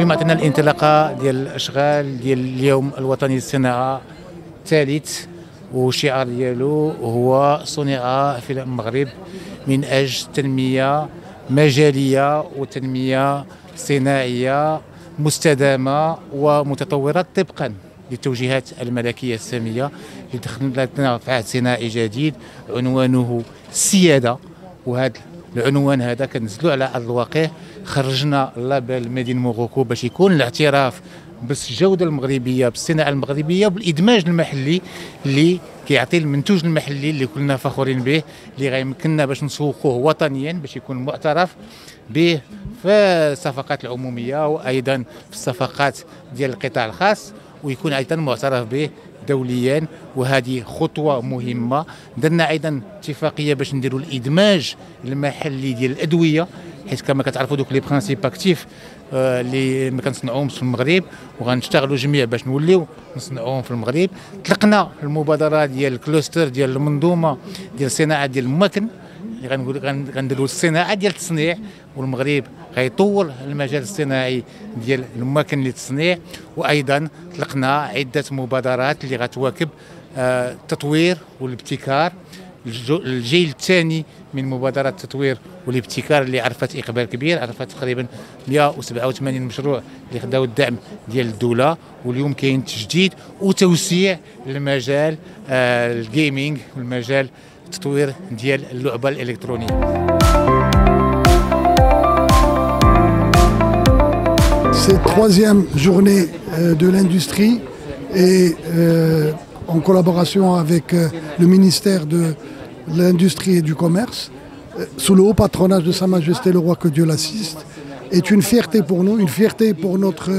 اليوم عطينا الانطلاقه ديال الاشغال ديال اليوم الوطني للصناعه الثالث، والشعار ديالو هو صنع في المغرب من اجل تنميه مجاليه وتنميه صناعيه مستدامه ومتطوره طبقا للتوجيهات الملكيه الساميه اللي دخلنا في عهد صناعي جديد عنوانه السياده. وهذا العنوان هذا كنزلوا على ارض الواقع، خرجنا لابيل ميدين موروكو باش يكون الاعتراف بالجوده المغربيه بالصناعه المغربيه وبالادماج المحلي اللي كيعطي المنتوج المحلي اللي كلنا فخورين به، اللي غيمكننا باش نسوقوه وطنيا باش يكون معترف به في الصفقات العموميه وايضا في الصفقات ديال القطاع الخاص، ويكون ايضا معترف به دوليا. وهذه خطوه مهمه. درنا ايضا اتفاقيه باش نديروا الادماج المحلي ديال الادويه، حيث كما كتعرفوا دوك لي برانسيب اكتيف اللي ما كنصنعوهمش في المغرب وغنشتغلوا جميع باش نوليو نصنعوهم في المغرب. طلقنا المبادره ديال الكلوستر ديال المنظومه ديال الصناعه ديال المكن اللي غنديروا الصناعه ديال التصنيع، والمغرب غيطور المجال الصناعي ديال المكن للتصنيع. وايضا طلقنا عده مبادرات اللي غتواكب التطوير والابتكار. الجيل الثاني من مبادرة التطوير والابتكار اللي عرفت إقبال كبير، عرفت تقريبا 187 مشروع اللي خداو الدعم ديال الدولة، واليوم كاين تجديد وتوسيع لمجال الجيمنج والمجال التطوير ديال اللعبة الإلكترونية. Cette troisième journée de l'industrie et en collaboration avec le ministère de l'Industrie et du Commerce, sous le haut patronage de Sa Majesté le Roi, que Dieu l'assiste, est une fierté pour nous, une fierté pour notre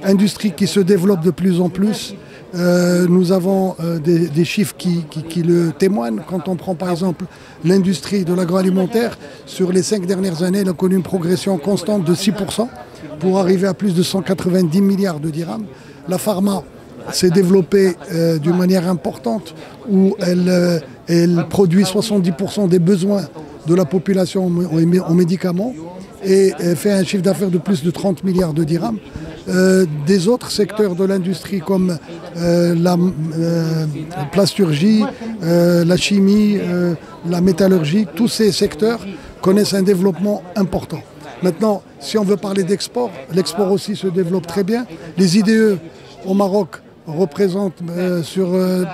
industrie qui se développe de plus en plus. Nous avons des chiffres qui le témoignent. Quand on prend par exemple l'industrie de l'agroalimentaire, sur les 5 dernières années, elle a connu une progression constante de 6% pour arriver à plus de 190 milliards de dirhams. La pharma s'est développée d'une manière importante où elle produit 70% des besoins de la population en médicaments et fait un chiffre d'affaires de plus de 30 milliards de dirhams. Des autres secteurs de l'industrie comme la plasturgie, la chimie, la métallurgie, tous ces secteurs connaissent un développement important. Maintenant, si on veut parler d'export, l'export aussi se développe très bien. Les IDE au Maroc représentent,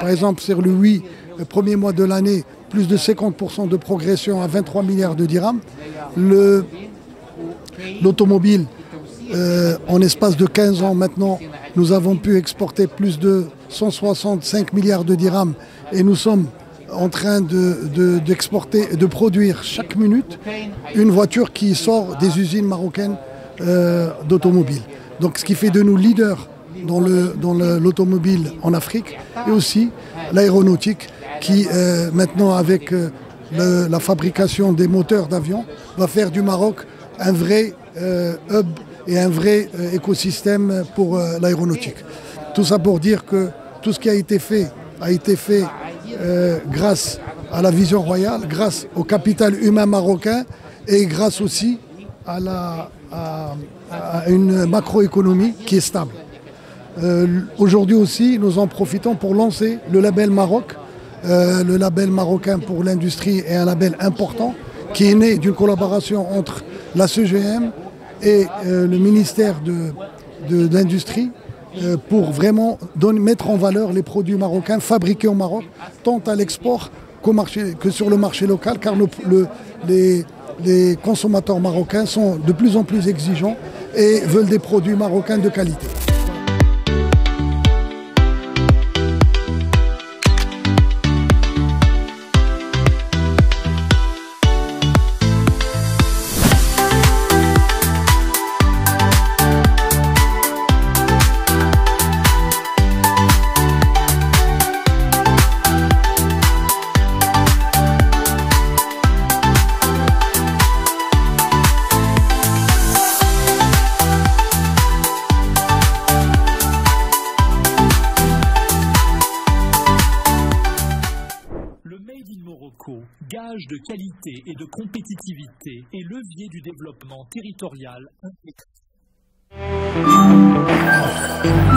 par exemple, sur le 8 premiers mois de l'année, plus de 50% de progression à 23 milliards de dirhams. L'automobile, en espace de 15 ans maintenant, nous avons pu exporter plus de 165 milliards de dirhams et nous sommes en train d'exporter, de produire chaque minute une voiture qui sort des usines marocaines d'automobile. Donc ce qui fait de nous leaders dans l'automobile en Afrique, et aussi l'aéronautique qui maintenant avec la fabrication des moteurs d'avion va faire du Maroc un vrai hub et un vrai écosystème pour l'aéronautique. Tout ça pour dire que tout ce qui a été fait grâce à la vision royale, grâce au capital humain marocain et grâce aussi à une macroéconomie qui est stable. Aujourd'hui aussi, nous en profitons pour lancer le label Maroc. Le label marocain pour l'industrie est un label important qui est né d'une collaboration entre la CGM et le ministère de l'Industrie pour vraiment mettre en valeur les produits marocains fabriqués au Maroc, tant à l'export que sur le marché local, car les consommateurs marocains sont de plus en plus exigeants et veulent des produits marocains de qualité. Gage de qualité et de compétitivité et levier du développement territorial intégré. Merci.